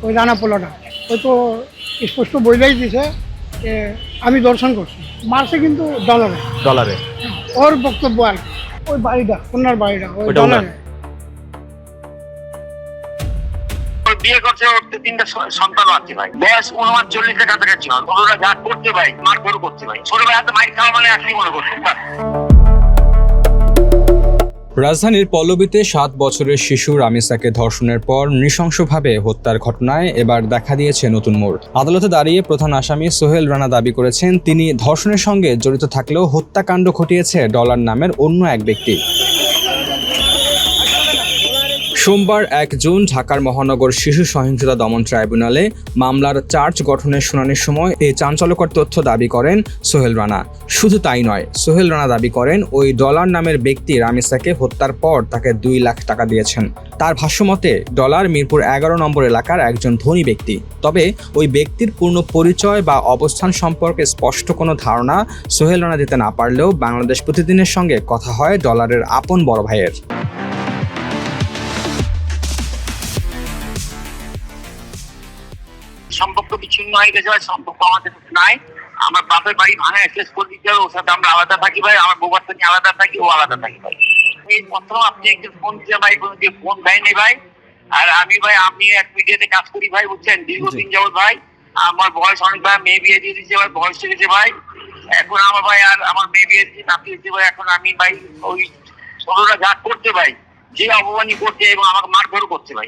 ওই রানা পোলাটা ওই তো স্পষ্ট বইলাই দিছে যে আমি দর্শন করছি, মারছে কিন্তু ডলারে। ডলারে ওর বক্তব্য আর কি। ওই বাড়িটা কন্যার বাড়িটা ওই ওইটা ডলারে। বিয়ে করছে, ওর তিনটা সন্তান আছে ভাই, বয়স 39-40-এর কাছাকাছি হয়। ওরা যা করছে ভাই, মার ধরো করছে ভাই, ছোটবেলা হাতে মাইর খাওয়া মানে আসলেই মনে করছে। রাজধানীর পল্লবীতে 7 বছরের শিশু রামিসাকে ধর্ষণের পর নৃশংসভাবে হত্যার ঘটনায় এবার দেখা দিয়েছে নতুন মোড়। আদালতে দাঁড়িয়ে প্রধান আসামি সোহেল রানা দাবি করেছেন তিনি ধর্ষণের সঙ্গে জড়িত থাকলেও হত্যাকাণ্ড ঘটিয়েছে ডলার নামের অন্য এক ব্যক্তি। সোমবার 1 জুন ঢাকার মহানগর শিশু সহিংসতা দমন ট্রাইব্যুনালে মামলার চার্জ গঠনের শুনানির সময় এই চাঞ্চল্যকর তথ্য দাবি করেন সোহেল রানা। শুধু তাই নয়, সোহেল রানা দাবি করেন ওই ডলার নামের ব্যক্তি রামিসাকে হত্যার পর তাকে 2 লাখ টাকা দিয়েছেন। তার ভাষ্যমতে ডলার মিরপুর 11 নম্বর এলাকার একজন ধনী ব্যক্তি। তবে ওই ব্যক্তির পূর্ণ পরিচয় বা অবস্থান সম্পর্কে স্পষ্ট কোনো ধারণা সোহেল রানা দিতে না পারলেও বাংলাদেশ প্রতিদিনের সঙ্গে কথা হয় ডলারের আপন বড় ভাইয়ের। সম্পর্ক বিচ্ছিন্ন হয়ে গেছে ভাই, সম্পর্ক আমাদের নাই। আমার বাপের বাড়ি ভাঙা শেষ করে দিতে হবে, ওর সাথে আমরা আলাদা থাকি ভাই। আমার বউবার থেকে আলাদা থাকি, ও আলাদা থাকি ভাই। এই প্রথম আপনি একজন ফোন দিয়ে ভাই, কোনো দিয়ে ফোন দেয়নি ভাই। আর আমি ভাই, আমি এক মিডিয়াতে কাজ করি ভাই, বুঝছেন, দীর্ঘদিন যাবত ভাই। আমার বয়স অনেক ভাই, মেয়ে বিয়ে দিয়ে দিচ্ছে ভাই, বয়স হয়ে গেছে ভাই। এখন আমার ভাই, আর আমার মেয়ে বিয়ে দিচ্ছে, নাতি দিচ্ছে ভাই। এখন আমি ভাই ওই ছোটরা যা করছে ভাই, যে অপমানি করছে এবং আমাকে মারধর করছে ভাই,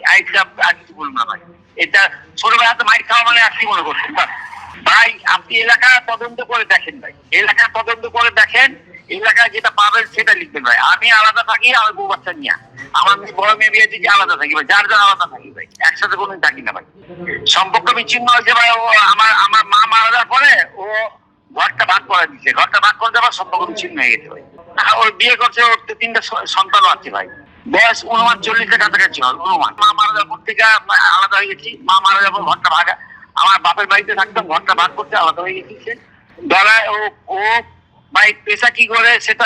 আর কিছু বলুন না ভাই। এটা ছোটবেলা হাতে মাইর খাওয়া মানে আসলেই মনে করছেন ভাই। আপনি এলাকা তদন্ত করে দেখেন ভাই, এলাকা তদন্ত করে দেখেন, এলাকায় যেটা পাবেন সেটা লিখবেন ভাই। আমি আলাদা থাকি, আমার বউ বাচ্চা নিয়ে, আমার বড় মেয়ে বিয়ে দিচ্ছি, আলাদা থাকি ভাই, যার যার আলাদা থাকি ভাই, একসাথে কোনোদিন থাকি না ভাই। সম্পর্ক বিচ্ছিন্ন হয়েছে ভাই। ও আমার মা মারা যাওয়ার পরে ও ঘরটা ভাগ করে দিচ্ছে, ঘরটা ভাগ করে দেওয়ার সম্পর্ক বিচ্ছিন্ন হয়ে গেছে ভাই। ওর বিয়ে করছে, ওর তিনটা সন্তানও আছে ভাই, বয়স 39-40-এর কাছাকাছি হয়। অনুমান মা মারা যাওয়ার পর থেকে আলাদা হয়ে গেছি। মা মারা যাওয়ার পর ঘরটা ভাগা, আমার বাপের বাড়িতে থাকতাম, ঘরটা ভাগ করতে আলাদা হয়ে গেছি। সে ডলায় ও ভাই পেশা কি করে সেটা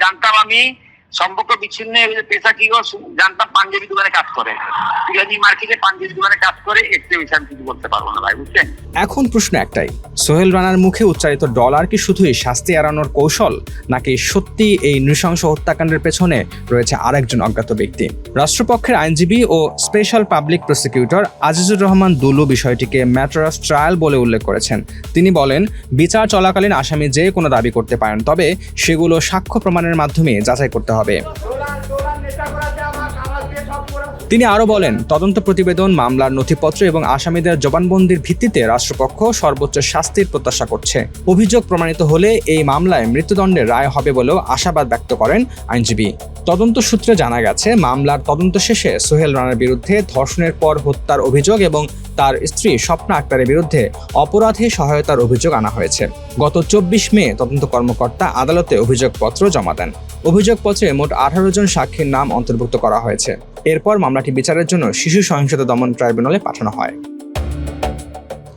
জানতাম আমি। সম্পর্ক বিচ্ছিন্ন পেশা কি করে জানতাম, পাঞ্জাবি দোকানে কাজ করে, পিরাজি মার্কেটে পাঞ্জাবি দোকানে কাজ করে। একটু বেশি আমি কিছু বলতে পারবো না ভাই, বুঝছেন। এখন প্রশ্ন একটাই, সোহেল রানার মুখে উচ্চারিত ডলার কি শুধুই শাস্তি এড়ানোর কৌশল, নাকি সত্যি এই নৃশংস হত্যাকাণ্ডের পেছনে রয়েছে আরেকজন অজ্ঞাত ব্যক্তি? রাষ্ট্রপক্ষের আইনজীবী ও special public prosecutor Azizur Rahman Dulu বিষয়টিকে ম্যাটার অফ ট্রায়াল বলে উল্লেখ করেছেন। তিনি বলেন, বিচার চলাকালীন আসামি যে কোনো দাবি করতে পারেন, তবে সেগুলো সাক্ষ্য প্রমাণের মাধ্যমে যাচাই করতে হবে। তিনি আরও বলেন, তদন্ত প্রতিবেদন, মামলার নথিপত্র এবং আসামিদের জবানবন্দির ভিত্তিতে রাষ্ট্রপক্ষ সর্বোচ্চ শাস্তির প্রত্যাশা করছে। অভিযোগ প্রমাণিত হলে এই মামলায় মৃত্যুদণ্ডের রায় হবে বলেও আশাবাদ ব্যক্ত করেন আইনজীবী। তদন্ত সূত্রে জানা গেছে, মামলার তদন্ত শেষে সোহেল রানার বিরুদ্ধে ধর্ষণের পর হত্যার অভিযোগ এবং তার স্ত্রী স্বপ্না আক্তারের বিরুদ্ধে অপরাধে সহায়তার অভিযোগ আনা হয়েছে। গত 24 মে তদন্ত কর্মকর্তা আদালতে অভিযোগপত্র জমা দেন। অভিযোগপত্রে মোট 18 জন সাক্ষীর নাম অন্তর্ভুক্ত করা হয়েছে। এরপর মামলাটি বিচারের জন্য শিশু সহিংসতা দমন ট্রাইব্যুনালে পাঠানো হয়।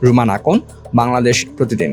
রুমান আকন, বাংলাদেশ প্রতিদিন।